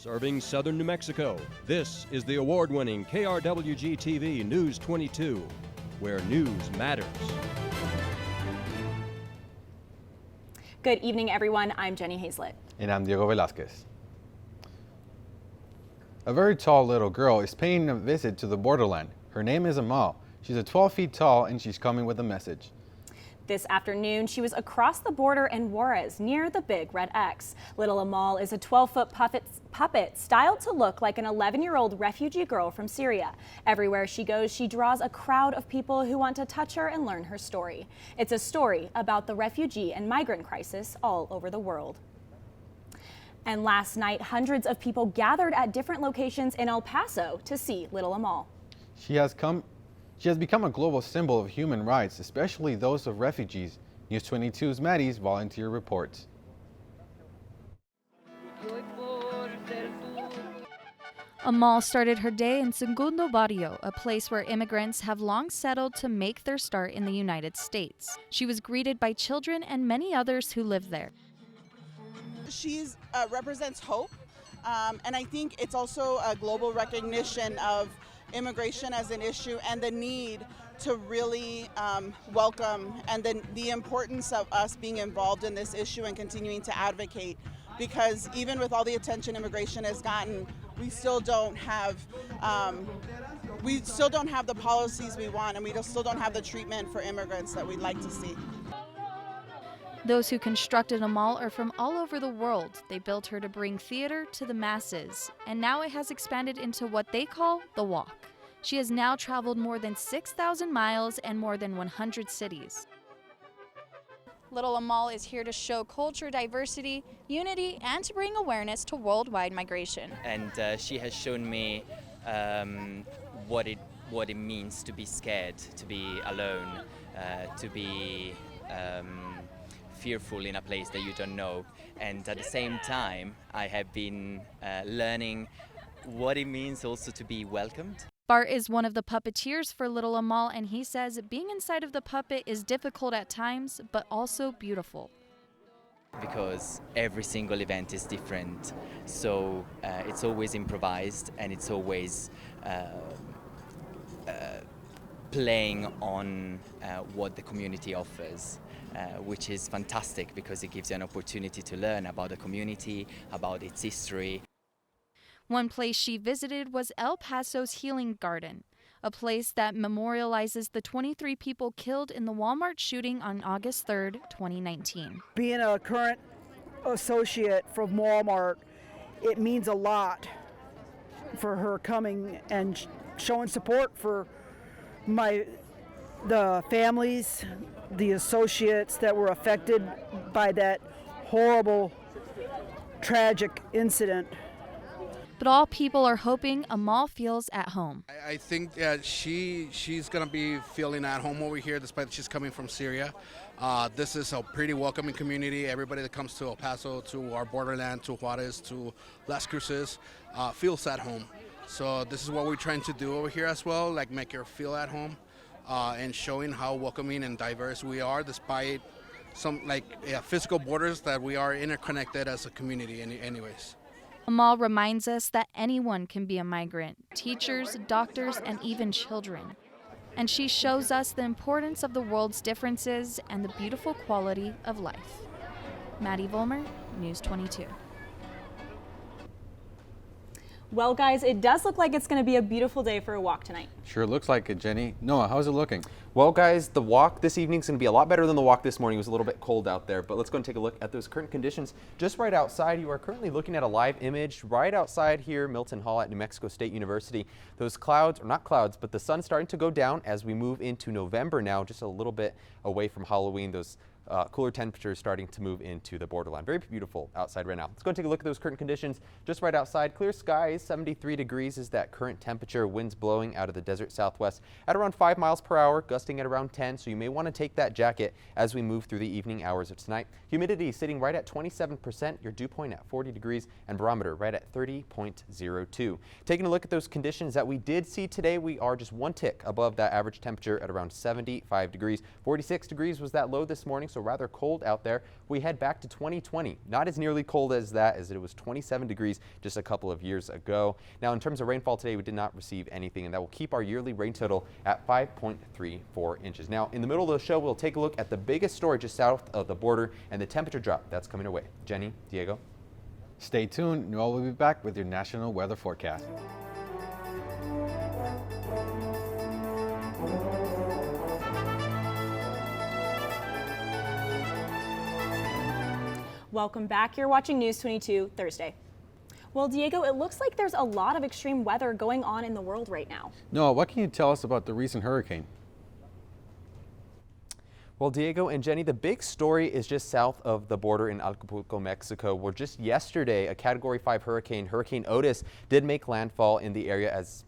Serving southern New Mexico, this is the award-winning KRWG-TV News 22, where news matters. Good evening, everyone. I'm Jenny Hazlett. And I'm Diego Velasquez. A very tall little girl is paying a visit to the borderland. Her name is Amal. She's 12 feet tall and she's coming with a message. This afternoon, she was across the border in Juarez near the Big Red X. Little Amal is a 12-foot puppet styled to look like an 11-year-old refugee girl from Syria. Everywhere she goes, she draws a crowd of people who want to touch her and learn her story. It's a story about the refugee and migrant crisis all over the world. And last night, hundreds of people gathered at different locations in El Paso to see little Amal. She has become a global symbol of human rights, especially those of refugees. News 22's Maddie's volunteer reports. Amal started her day in Segundo Barrio, a place where immigrants have long settled to make their start in the United States. She was greeted by children and many others who live there. She represents hope, and I think it's also a global recognition of immigration as an issue and the need to really welcome and the importance of us being involved in this issue and continuing to advocate, because even with all the attention immigration has gotten, we still don't have the policies we want, and we still don't have the treatment for immigrants that we'd like to see. Those who constructed Amal are from all over the world. They built her to bring theater to the masses, and now it has expanded into what they call the walk. She has now traveled more than 6,000 miles and more than 100 cities. Little Amal is here to show culture, diversity, unity, and to bring awareness to worldwide migration. And she has shown me what it means to be scared, to be alone, to be fearful in a place that you don't know. And at the same time, I have been learning what it means also to be welcomed. Bart is one of the puppeteers for Little Amal, and he says being inside of the puppet is difficult at times, but also beautiful. Because every single event is different, so it's always improvised, and it's always playing on what the community offers, which is fantastic because it gives you an opportunity to learn about the community, about its history. One place she visited was El Paso's Healing Garden, a place that memorializes the 23 people killed in the Walmart shooting on August 3rd, 2019. Being a current associate from Walmart, it means a lot for her coming and showing support for the families, the associates that were affected by that horrible, tragic incident. But all people are hoping Amal feels at home. I think she's going to be feeling at home over here despite she's coming from Syria. This is a pretty welcoming community. Everybody that comes to El Paso, to our borderland, to Juarez, to Las Cruces, feels at home. So this is what we're trying to do over here as well, like make her feel at home and showing how welcoming and diverse we are despite some physical borders, that we are interconnected as a community anyways. Amal reminds us that anyone can be a migrant, teachers, doctors, and even children. And she shows us the importance of the world's differences and the beautiful quality of life. Maddie Volmer, News 22. Well, guys, it does look like it's going to be a beautiful day for a walk tonight. Sure looks like it, Jenny. Noah, how's it looking? Well, guys, the walk this evening is going to be a lot better than the walk this morning. It was a little bit cold out there, but let's go and take a look at those current conditions. Just right outside, you are currently looking at a live image right outside here, Milton Hall at New Mexico State University. Those clouds, or not clouds, but the sun's starting to go down as we move into November now, just a little bit away from Halloween. Those cooler temperatures starting to move into the borderline. Very beautiful outside right now. Let's go and take a look at those current conditions. Just right outside, clear skies, 73 degrees is that current temperature. Winds blowing out of the desert southwest at around 5 miles per hour, gusting at around 10, so you may want to take that jacket as we move through the evening hours of tonight. Humidity sitting right at 27%, your dew point at 40 degrees, and barometer right at 30.02. Taking a look at those conditions that we did see today, we are just one tick above that average temperature at around 75 degrees. 46 degrees was that low this morning, so rather cold out there. We head back to 2020. Not as nearly cold as that, as it was 27 degrees just a couple of years ago. Now, in terms of rainfall today, we did not receive anything, and that will keep our yearly rain total at 5.34 inches. Now, in the middle of the show, we'll take a look at the biggest story just south of the border and the temperature drop that's coming our way. Jenny, Diego. Stay tuned. Noel will be back with your national weather forecast. Welcome back. You're watching News 22 Thursday. Well, Diego, it looks like there's a lot of extreme weather going on in the world right now. Noah, what can you tell us about the recent hurricane? Well, Diego and Jenny, the big story is just south of the border in Acapulco, Mexico, where just yesterday a Category 5 hurricane, Hurricane Otis, did make landfall in the area as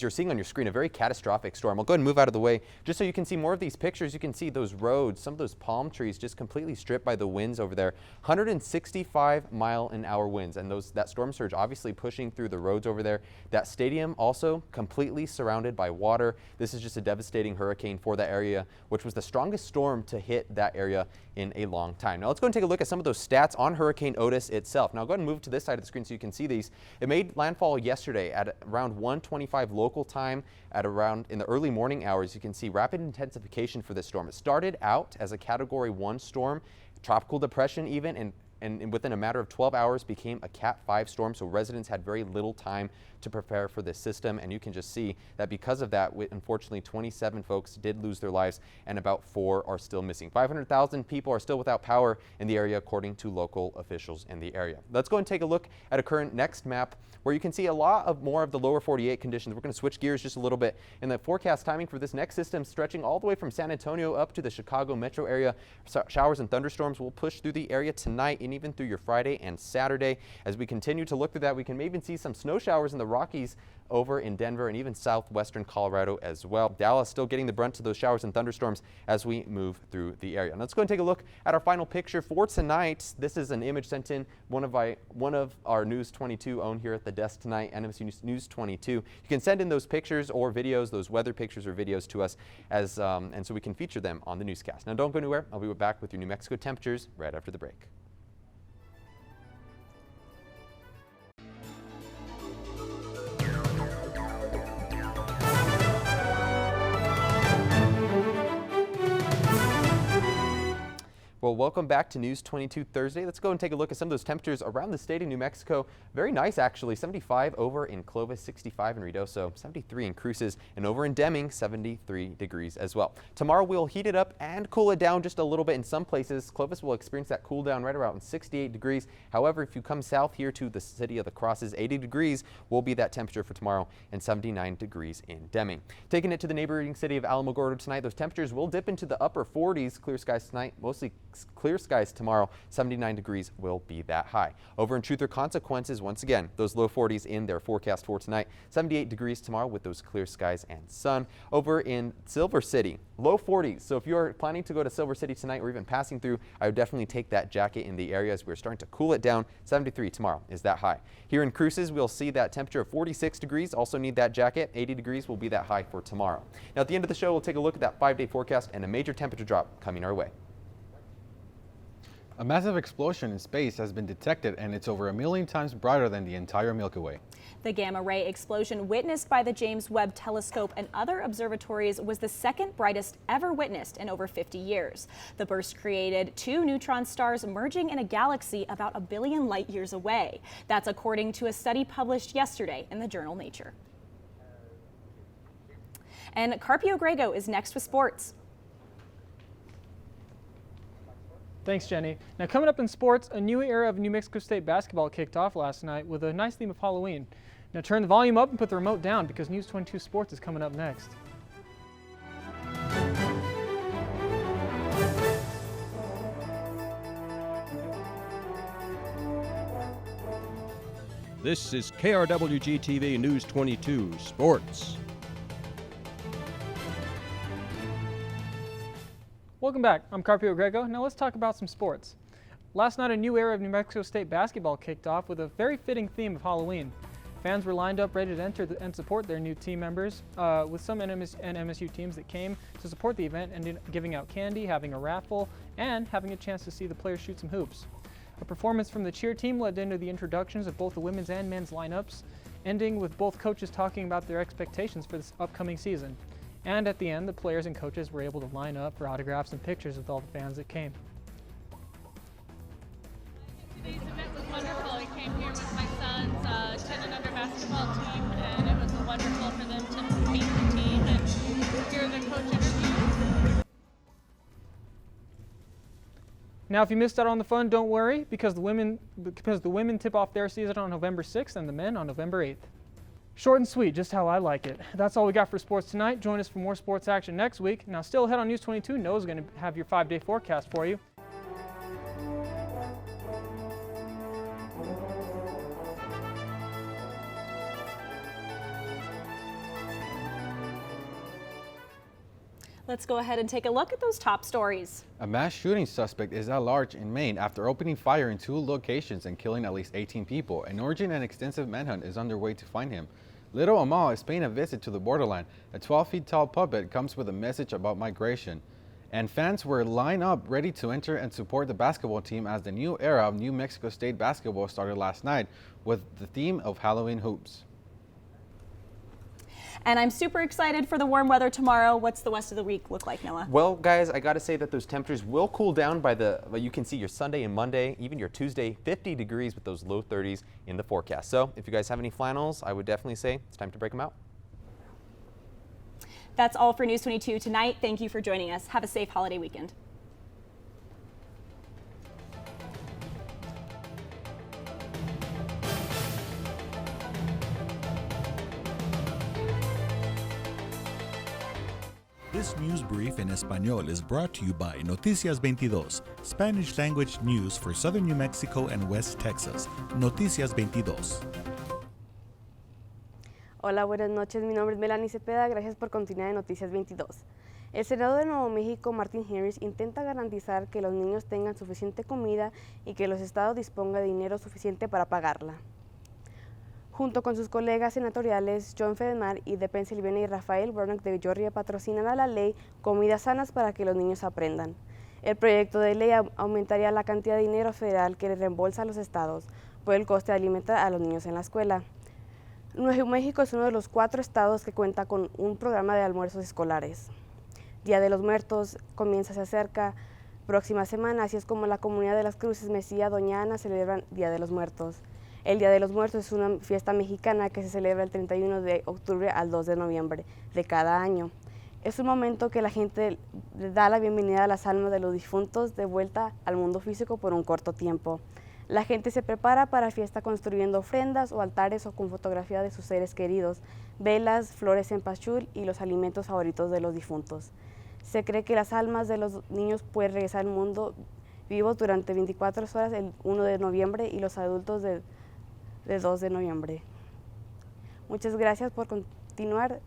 you're seeing on your screen, a very catastrophic storm. I'll go ahead and move out of the way just so you can see more of these pictures. You can see those roads, some of those palm trees just completely stripped by the winds over there. 165-mile-an-hour winds, and that storm surge obviously pushing through the roads over there. That stadium also completely surrounded by water. This is just a devastating hurricane for that area, which was the strongest storm to hit that area in a long time. Now let's go and take a look at some of those stats on Hurricane Otis itself. Now go ahead and move to this side of the screen so you can see these. It made landfall yesterday at around 1:25 local time at around in the early morning hours. You can see rapid intensification for this storm. It started out as a Category 1 storm, tropical depression even, and within a matter of 12 hours became a Cat 5 storm, so residents had very little time to prepare for this system, and you can just see that because of that, unfortunately 27 folks did lose their lives and about 4 are still missing. 500,000 people are still without power in the area according to local officials in the area. Let's go and take a look at a current next map where you can see a lot of more of the lower 48 conditions. We're going to switch gears just a little bit, and the forecast timing for this next system stretching all the way from San Antonio up to the Chicago metro area. Showers and thunderstorms will push through the area tonight and even through your Friday and Saturday. As we continue to look through that, we can even see some snow showers in the Rockies over in Denver and even southwestern Colorado as well. Dallas still getting the brunt of those showers and thunderstorms as we move through the area. Now let's go and take a look at our final picture for tonight. This is an image sent in one of our News 22 own here at the desk tonight, NMSU News 22. You can send in those pictures or videos, those weather pictures or videos to us and so we can feature them on the newscast. Now don't go anywhere. I'll be back with your New Mexico temperatures right after the break. Well, welcome back to News 22 Thursday. Let's go and take a look at some of those temperatures around the state of New Mexico. Very nice, actually. 75 over in Clovis, 65 in Ruidoso, 73 in Cruces, and over in Deming, 73 degrees as well. Tomorrow, we'll heat it up and cool it down just a little bit in some places. Clovis will experience that cool down right around 68 degrees. However, if you come south here to the city of the Crosses, 80 degrees will be that temperature for tomorrow and 79 degrees in Deming. Taking it to the neighboring city of Alamogordo tonight, those temperatures will dip into the upper 40s. Clear skies tonight, mostly clear skies tomorrow. 79 degrees will be that high. Over in Truth or Consequences, once again, those low 40s in their forecast for tonight. 78 degrees tomorrow with those clear skies and sun. Over in Silver City, low 40s. So if you're planning to go to Silver City tonight or even passing through, I would definitely take that jacket in the area as we're starting to cool it down. 73 tomorrow is that high. Here in Cruces, we'll see that temperature of 46 degrees. Also need that jacket. 80 degrees will be that high for tomorrow. Now at the end of the show, we'll take a look at that 5-day forecast and a major temperature drop coming our way. A massive explosion in space has been detected, and it's over 1 million times brighter than the entire Milky Way. The gamma ray explosion witnessed by the James Webb Telescope and other observatories was the second brightest ever witnessed in over 50 years. The burst created 2 neutron stars merging in a galaxy about 1 billion light years away. That's according to a study published yesterday in the journal Nature. And Carpio Grego is next with sports. Thanks, Jenny. Now coming up in sports, a new era of New Mexico State basketball kicked off last night with a nice theme of Halloween. Now turn the volume up and put the remote down because News 22 Sports is coming up next. This is KRWG-TV News 22 Sports. Welcome back. I'm Carpio Grego. Now let's talk about some sports. Last night, a new era of New Mexico State basketball kicked off with a very fitting theme of Halloween. Fans were lined up ready to enter and support their new team members, with some NMSU teams that came to support the event and giving out candy, having a raffle, and having a chance to see the players shoot some hoops. A performance from the cheer team led into the introductions of both the women's and men's lineups, ending with both coaches talking about their expectations for this upcoming season. And at the end, the players and coaches were able to line up for autographs and pictures with all the fans that came. Today's event was wonderful. I came here with my son's 10 and under basketball team, and it was wonderful for them to meet the team and hear the coach interviews. Now, if you missed out on the fun, don't worry, because the women tip off their season on November 6th and the men on November 8th. Short and sweet, just how I like it. That's all we got for sports tonight. Join us for more sports action next week. Now, still ahead on News 22, Noah's going to have your 5-day forecast for you. Let's go ahead and take a look at those top stories. A mass shooting suspect is at large in Maine after opening fire in 2 locations and killing at least 18 people. An urgent and extensive manhunt is underway to find him. Little Amal is paying a visit to the borderland. A 12 feet tall puppet comes with a message about migration. And fans were lined up ready to enter and support the basketball team as the new era of New Mexico State basketball started last night with the theme of Halloween hoops. And I'm super excited for the warm weather tomorrow. What's the rest of the week look like, Noah? Well, guys, I got to say that those temperatures will cool down by you can see your Sunday and Monday, even your Tuesday, 50 degrees with those low 30s in the forecast. So if you guys have any flannels, I would definitely say it's time to break them out. That's all for News 22 tonight. Thank you for joining us. Have a safe holiday weekend. This news brief in Español is brought to you by Noticias 22, Spanish language news for southern New Mexico and West Texas. Noticias 22. Hola, buenas noches. Mi nombre es Melanie Cepeda. Gracias por continuar en Noticias 22. El senador de Nuevo México, Martin Harris, intenta garantizar que los niños tengan suficiente comida y que los estados dispongan de dinero suficiente para pagarla. Junto con sus colegas senatoriales John Fedemar y de Pensilvania y Rafael Warnock de Georgia patrocinan a la ley Comidas Sanas para que los niños aprendan. El proyecto de ley aumentaría la cantidad de dinero federal que le reembolsa a los estados por el coste de alimentar a los niños en la escuela. Nuevo México es uno de los 4 estados que cuenta con un programa de almuerzos escolares. Día de los Muertos se acerca próxima semana, así es como la comunidad de las Cruces, Mesía, Doña Ana celebran Día de los Muertos. El Día de los Muertos es una fiesta mexicana que se celebra el 31 de octubre al 2 de noviembre de cada año. Es un momento que la gente da la bienvenida a las almas de los difuntos de vuelta al mundo físico por un corto tiempo. La gente se prepara para la fiesta construyendo ofrendas o altares o con fotografía de sus seres queridos, velas, flores en pachul y los alimentos favoritos de los difuntos. Se cree que las almas de los niños pueden regresar al mundo vivo durante 24 horas el 1 de noviembre y los adultos de 2 de noviembre. Muchas gracias por continuar